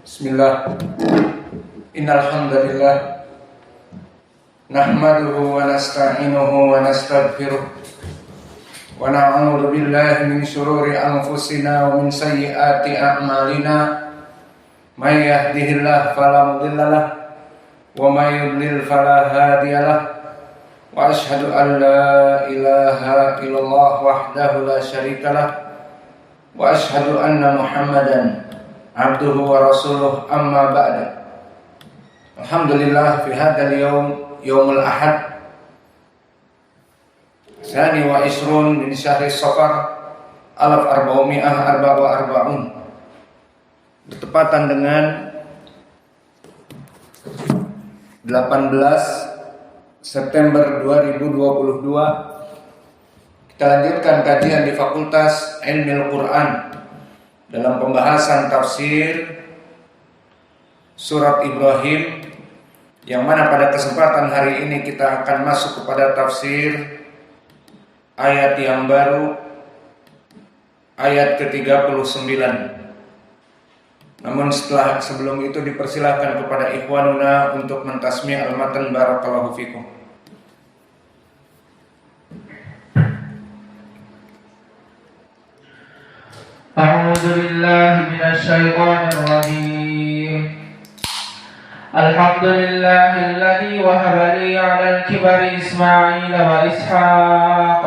Bismillah. Innal hamdalillah nahmaduhu wa nasta'inuhu wa nastaghfiruh wa na'udzu billahi min shururi anfusina wa min sayyiati a'malina. May yahdihillahu fala mudilla lahu wa may yudlil fala hadiya lahu. Wa asyhadu an la ilaha illallah wahdahu la syarika lahu wa asyhadu anna Muhammadan abduhu wa rasuluh, amma ba'da. Alhamdulillah fi hadzal yaumul ahad Tsani wa isrun min syahri Safar 1444, bertepatan dengan 18 September 2022. Kita lanjutkan kajian di Fakultas Ilmu Quran dalam pembahasan tafsir surat Ibrahim, yang mana pada kesempatan hari ini kita akan masuk kepada tafsir ayat yang baru, ayat ke-39. Namun sebelum itu dipersilahkan kepada ikhwanuna untuk mentasmi' al-matan. Barakallahu fikum. A'udzu billahi minasy syaithanir rajim. Alhamdulillahilladzi wahaba li 'alal kibari Ismail wa Ishaq.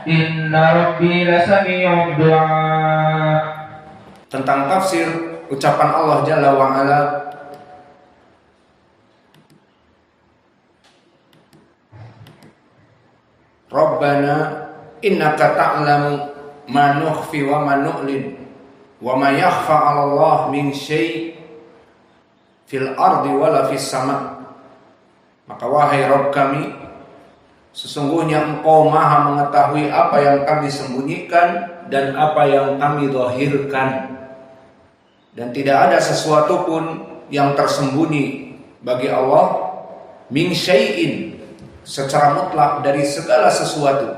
Inna rabbi lasami'ud du'a. Tentang tafsir ucapan Allah Jalla wa Ala, Rabbana innaka ta'lamu ma nukhfi wa ma nu'lin wa ma yakhfa 'ala Allah min syai' fil ardi wala fis sama'. Maka wahai Rabb kami, sesungguhnya Engkau Maha mengetahui apa yang kami sembunyikan dan apa yang kami zahirkan, dan tidak ada sesuatu pun yang tersembunyi bagi Allah min syai'in, secara mutlak dari segala sesuatu,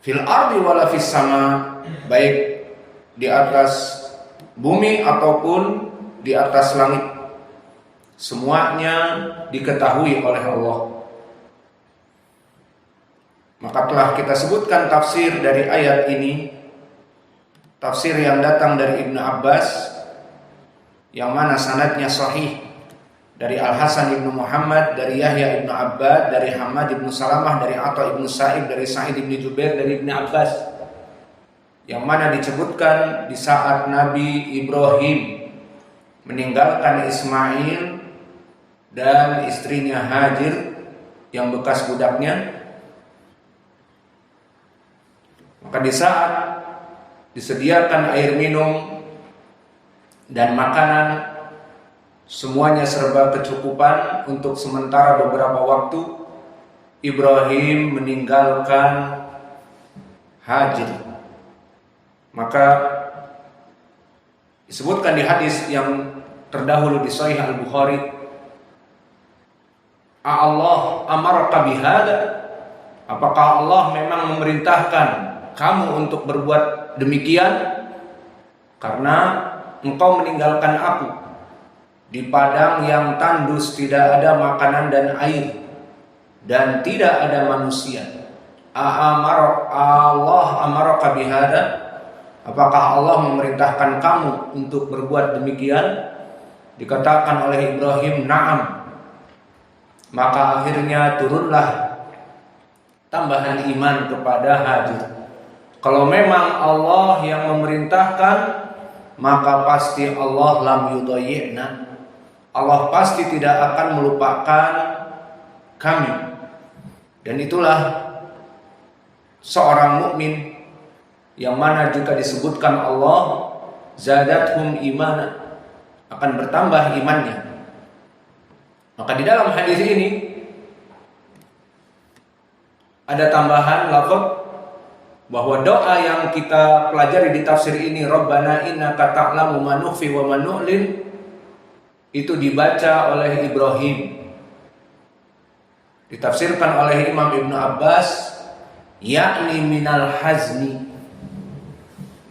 fil ardi wala fis sama, baik di atas bumi ataupun di atas langit, semuanya diketahui oleh Allah. Maka telah kita sebutkan tafsir dari ayat ini, tafsir yang datang dari Ibnu Abbas, yang mana sanadnya sahih, dari Al-Hasan ibnu Muhammad, dari Yahya ibnu Abbad, dari Hamad ibnu Salamah, dari Atha ibnu Sa'ib, dari Sa'id ibnu Jubair, dari Ibnu Abbas, yang mana disebutkan di saat Nabi Ibrahim meninggalkan Ismail dan istrinya Hajar yang bekas budaknya, maka di saat disediakan air minum dan makanan, semuanya serba kecukupan untuk sementara beberapa waktu, Ibrahim meninggalkan Hajar. Maka disebutkan di hadis yang terdahulu di Sahih Al-Bukhari, Allah amaraka bihada, apakah Allah memang memerintahkan kamu untuk berbuat demikian? Karena engkau meninggalkan aku di padang yang tandus, tidak ada makanan dan air, dan tidak ada manusia. Allah amaraka bihada, apakah Allah memerintahkan kamu untuk berbuat demikian? Dikatakan oleh Ibrahim, na'am. Maka akhirnya turunlah tambahan iman kepada Hajar. Kalau memang Allah yang memerintahkan, maka pasti Allah lam yudayyi'na, Allah pasti tidak akan melupakan kami. Dan itulah seorang mukmin yang mana juga disebutkan Allah zadathum imana, akan bertambah imannya. Maka di dalam hadis ini ada tambahan lafaz bahwa doa yang kita pelajari di tafsir ini, Rabbana innaka ta'lamu ma nukhfi wa ma nu'lin, itu dibaca oleh Ibrahim. Ditafsirkan oleh Imam Ibnu Abbas, yakni minal hazmi,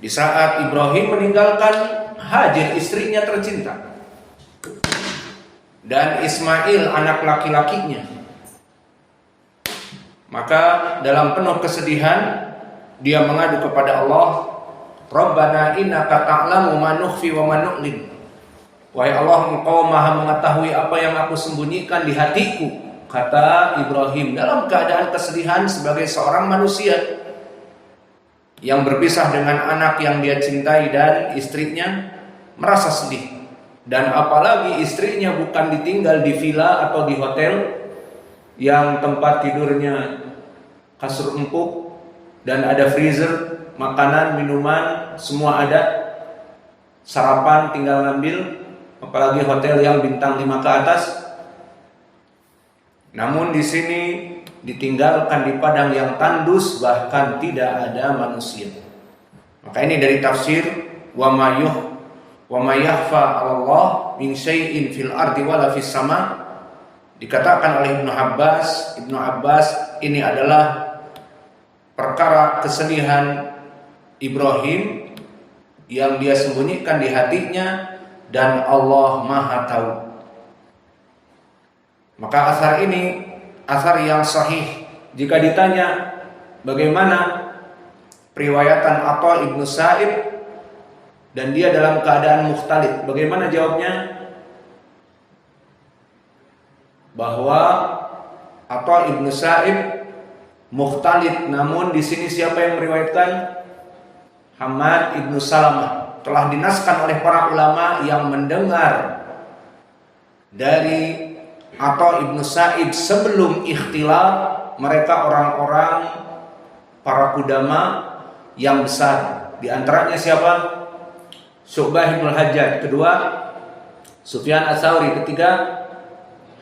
di saat Ibrahim meninggalkan Hajar, istrinya tercinta. dan Ismail anak laki-lakinya. Maka dalam penuh kesedihan dia mengadu kepada Allah, Rabbana innaka ta'lamu ma nukhfi wa ma nu'lin. Wahai Allah, Engkau Maha mengetahui apa yang aku sembunyikan di hatiku, kata Ibrahim dalam keadaan kesedihan sebagai seorang manusia yang berpisah dengan anak yang dia cintai dan istrinya, merasa sedih. Dan apalagi istrinya bukan ditinggal di villa atau di hotel yang tempat tidurnya kasur empuk dan ada freezer, makanan, minuman, semua ada. Sarapan tinggal ngambil, apalagi hotel yang bintang 5 ke atas. Namun di sini ditinggalkan di padang yang tandus, bahkan tidak ada manusia. Maka ini dari tafsir wa ma yakhfa 'ala Allah min syai'in fil ardi wala fis sama. Dikatakan oleh Ibnu Abbas ini adalah perkara kesedihan Ibrahim yang dia sembunyikan di hatinya dan Allah Maha tahu. Maka asar ini asar yang sahih. Jika ditanya bagaimana periwayatan Atha ibnu Sa'ib dan dia dalam keadaan mukhtalid, bagaimana jawabnya? Bahwa Atha ibnu Sa'ib mukhtalid, namun di sini siapa yang meriwayatkan? Hammad ibnu Salamah. Telah dinaskan oleh para ulama yang mendengar dari Atha ibnu Sa'ib sebelum ikhtilaf, mereka orang-orang para kudama yang besar. Di antaranya siapa? Syu'bah ibnu Hajjaj. Kedua, Sufyan Ats-Tsauri. Ketiga,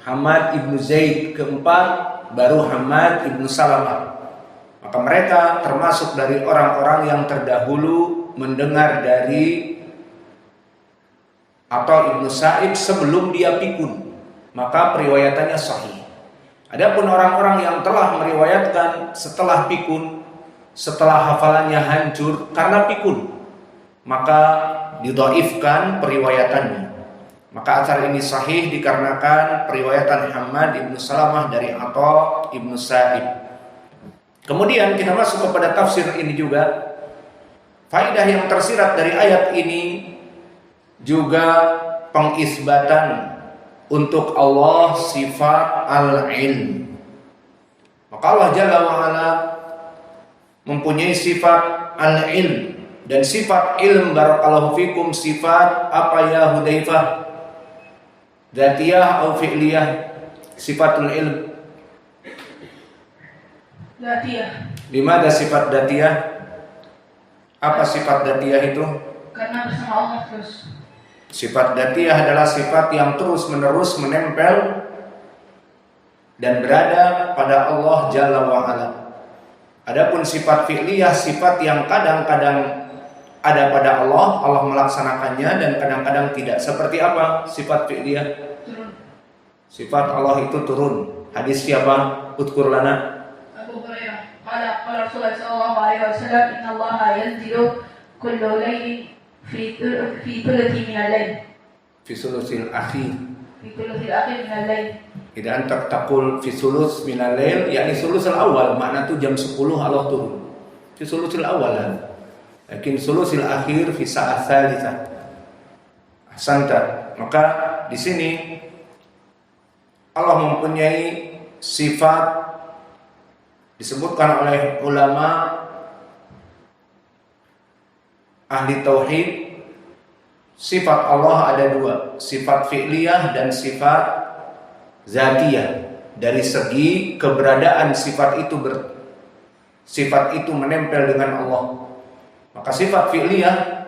Hamad ibnu Zaid. Keempat, baru Hammad ibnu Salamah. Maka mereka termasuk dari orang-orang yang terdahulu mendengar dari Atha ibnu Sa'ib sebelum dia pikun. Maka periwayatannya sahih. Adapun orang-orang yang telah meriwayatkan setelah pikun, setelah hafalannya hancur karena pikun, maka didhaifkan periwayatannya. Maka asar ini sahih dikarenakan periwayatan Hammad ibnu Salamah dari Atha ibnu Sa'ib. Kemudian kita masuk kepada tafsir ini juga. Faidah yang tersirat dari ayat ini juga pengisbatan untuk Allah sifat al-ilm. Maka Allah Jalla wa'ala mempunyai sifat al-ilm. Dan sifat ilm, barakallahu fikum, sifat apa ya Hudzaifah? Dzatiyah atau fi'liyah? Sifatul ilm Dzatiyah. Di mana sifat dzatiyah? Apa sifat dzatiyah itu? Karena bersama Allah terus. Sifat dzatiyah adalah sifat yang terus-menerus menempel dan berada pada Allah Jalla wa'ala. Adapun sifat fi'liyah, sifat yang kadang-kadang ada pada Allah, Allah melaksanakannya, dan kadang-kadang tidak. Seperti apa sifat fi'liyah? Turun. Sifat Allah itu turun. Hadis siapa? Udkur lana. Abu Hurairah. Qala Rasulullah sallallahu alaihi wasallam, "Inna Allaha yanzilu kullu laylin fi thuluthi min al-lail." Fi sulusil akhir. Fi thuluthil akhir min al-lail. Idan taqul fi sulus min al-lail, yakni sulusul awal, makna itu jam 10 Allah turun. Fi sulusil awal. Lakin sulusil akhir fi sa'at tsalitsah. Ahsanta. Maka di sini Allah mempunyai sifat disebutkan oleh ulama ahli tauhid. Sifat Allah ada dua, sifat fi'liyah dan sifat zatiyah. Dari segi keberadaan sifat itu menempel dengan Allah. Maka sifat fi'liyah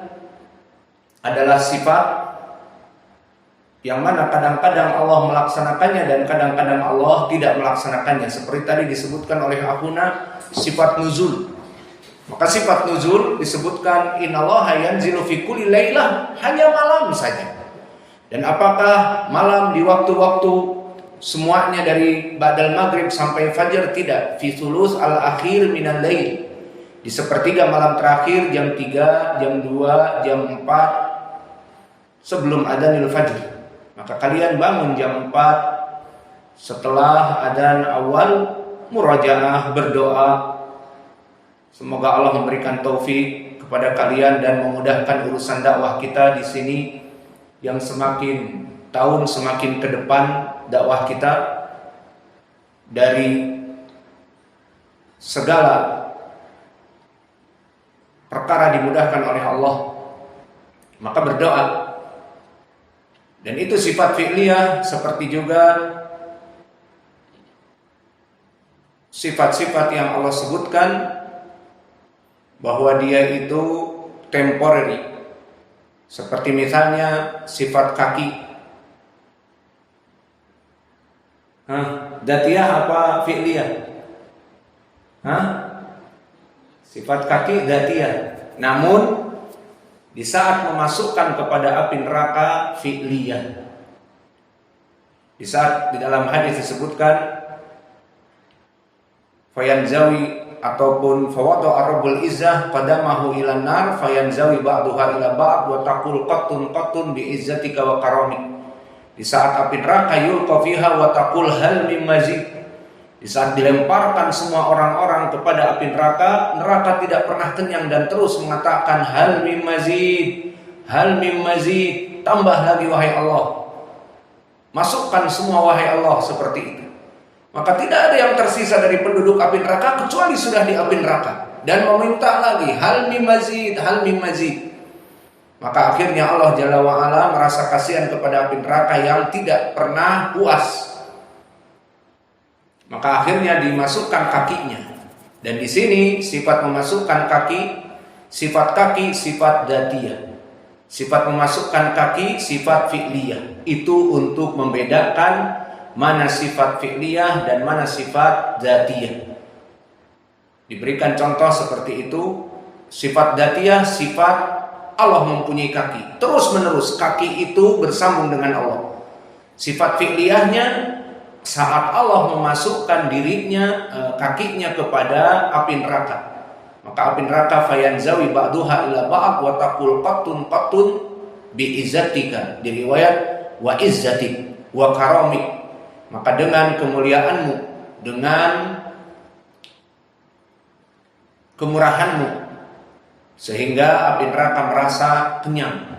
adalah sifat yang mana kadang-kadang Allah melaksanakannya dan kadang-kadang Allah tidak melaksanakannya. Seperti tadi disebutkan oleh Akhuna, sifat nuzul. Maka sifat nuzul disebutkan innallaha yanzilu fi kulli lailah, hanya malam saja. Dan apakah malam di waktu-waktu semuanya dari ba'dal maghrib sampai fajar? Tidak. Fi sulus al-akhir minal lail. Di sepertiga malam terakhir, jam 3, jam 2, jam 4 sebelum adzanil fajr. Maka kalian bangun jam 4 setelah adzan awal, murajaah, berdoa. Semoga Allah memberikan taufik kepada kalian dan memudahkan urusan dakwah kita di sini, yang semakin tahun semakin ke depan dakwah kita dari segala perkara dimudahkan oleh Allah. Maka berdoa. Dan itu sifat fi'liyah, seperti juga sifat-sifat yang Allah sebutkan bahwa dia itu temporary. Seperti misalnya sifat kaki. Dzatiyah apa fi'liyah? Sifat kaki dzatiyah. Namun di saat memasukkan kepada api neraka fi'liyah. Di saat di dalam hadis disebutkan fayanzawi ataupun fawada'a rabbul izzah qadamahu ilan nar fayanzawi ba'duha ila ba'd wa taqul qattun bi izzatika wa karamik. Di saat api neraka yulqa fiha wa taqul hal mim mazid. Di saat dilemparkan semua orang-orang kepada api neraka, neraka tidak pernah kenyang dan terus mengatakan hal mim mazid, hal mim mazid, tambah lagi wahai Allah. Masukkan semua wahai Allah, seperti itu. Maka tidak ada yang tersisa dari penduduk api neraka kecuali sudah di api neraka dan meminta lagi hal mim mazid, hal mim mazid. Maka akhirnya Allah Jalla wa Ala merasa kasihan kepada api neraka yang tidak pernah puas. Maka akhirnya dimasukkan kakinya. Dan di sini sifat memasukkan kaki, sifat dzatiyah. Sifat memasukkan kaki, sifat fi'liyah. Itu untuk membedakan mana sifat fi'liyah dan mana sifat dzatiyah. Diberikan contoh seperti itu. Sifat dzatiyah, sifat Allah mempunyai kaki. Terus menerus kaki itu bersambung dengan Allah. Sifat fi'liyahnya, saat Allah memasukkan dirinya, kakinya kepada api neraka, maka api neraka fayanzawi ba'duha ila ba'd wa taqul qattun bi izzatika, di riwayat wa izzatik wa karamik. Maka dengan kemuliaanmu, dengan kemurahanmu, sehingga api neraka merasa kenyang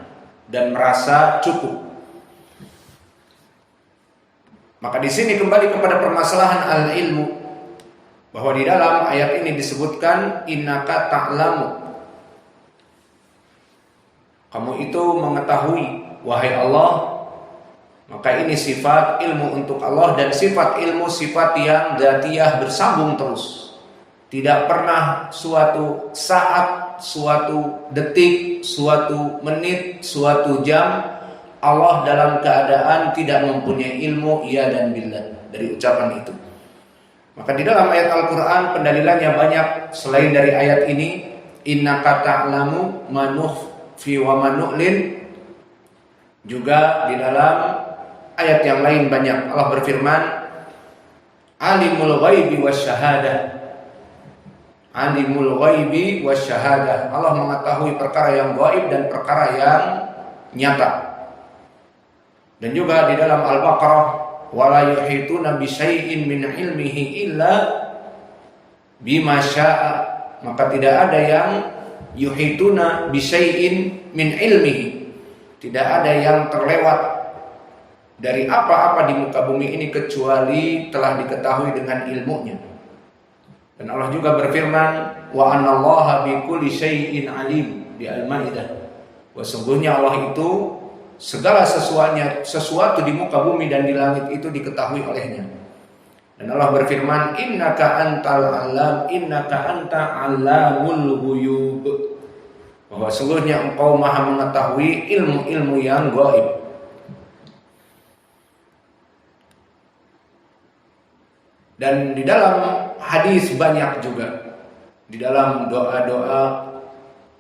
dan merasa cukup. Maka di sini kembali kepada permasalahan al-ilmu, bahwa di dalam ayat ini disebutkan innaka ta'lamu, kamu itu mengetahui wahai Allah. Maka ini sifat ilmu untuk Allah, dan sifat ilmu sifat yang dzatiyah bersambung terus. Tidak pernah suatu saat, suatu detik, suatu menit, suatu jam Allah dalam keadaan tidak mempunyai ilmu iya dan billah dari ucapan itu. Maka di dalam ayat Al-Quran pendalilannya banyak selain dari ayat ini. Innaka ta'lamu ma nukhfi wa ma nu'lin. Juga di dalam ayat yang lain banyak. Allah berfirman, alimul ghaibi wasyahadah. Alimul ghaibi wasyahadah. Allah mengetahui perkara yang gaib dan perkara yang nyata. Dan juga di dalam Al-Baqarah, wala yuhituna bi syai'in min ilmihi illa bima syaa. Maka tidak ada yang yuhituna bi syai'in min ilmihi. Tidak ada yang terlewat dari apa-apa di muka bumi ini kecuali telah diketahui dengan ilmunya. Dan Allah juga berfirman, wa anallaha bi kulli syai'in alim, di Al-Maidah. Sesungguhnya Allah itu segala sesuatu di muka bumi dan di langit itu diketahui olehnya. Dan Allah berfirman, innaka antal alam, innaka anta alamul ghuyub, bahwa sungguhnya engkau maha mengetahui ilmu-ilmu yang gaib. Dan di dalam hadis banyak juga, di dalam doa-doa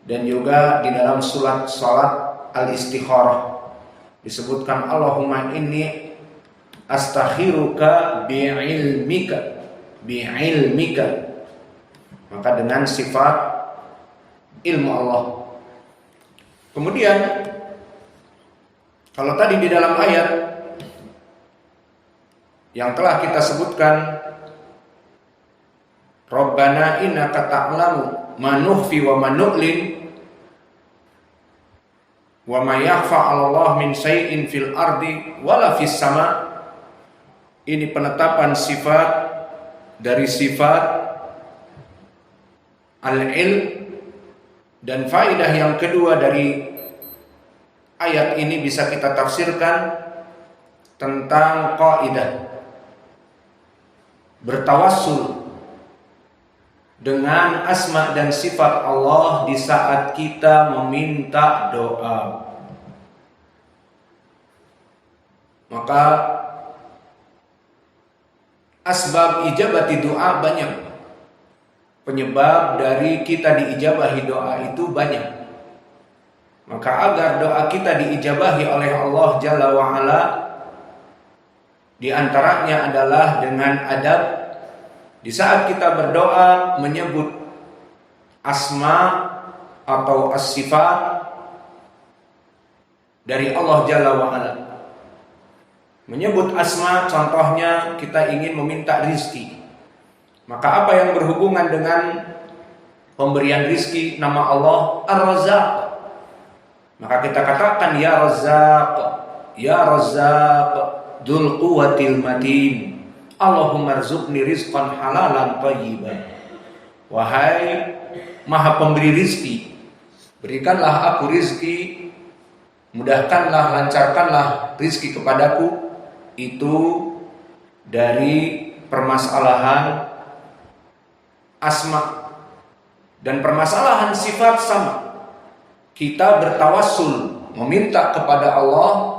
dan juga di dalam salat al-istikharah disebutkan Allahumma inni astakhiruka bi'ilmika. Maka dengan sifat ilmu Allah. Kemudian Kalau tadi di dalam ayat yang telah kita sebutkan, Rabbana innaka ta'lamu ma nukhfi wa ma nu'lin wa ma yakhfa 'ala Allah min syai'in fil ardi wala fis sama. Ini penetapan sifat dari sifat al-ilm, dan faedah yang kedua dari ayat ini bisa kita tafsirkan tentang kaidah bertawassul dengan asma dan sifat Allah di saat kita meminta doa. Maka asbab ijabati doa banyak. Penyebab dari kita diijabahi doa itu banyak. Maka agar doa kita diijabahi oleh Allah Jalla wa'ala, di antaranya adalah dengan adab. Di saat kita berdoa menyebut asma atau as-sifat dari Allah Jalla wa'ala. Menyebut asma, contohnya kita ingin meminta rizki. Maka apa yang berhubungan dengan pemberian rizki, nama Allah Ar-Razzaq, maka kita katakan ya Razzaq, ya Razzaq dzul quwwatil matin, Allahumma rzuqni rizqan halalan thayyiban. Wahai Maha Pemberi rizki, berikanlah aku rizki, mudahkanlah, lancarkanlah rizki kepadaku. Itu dari permasalahan asma. Dan permasalahan sifat sama. Kita bertawassul, meminta kepada Allah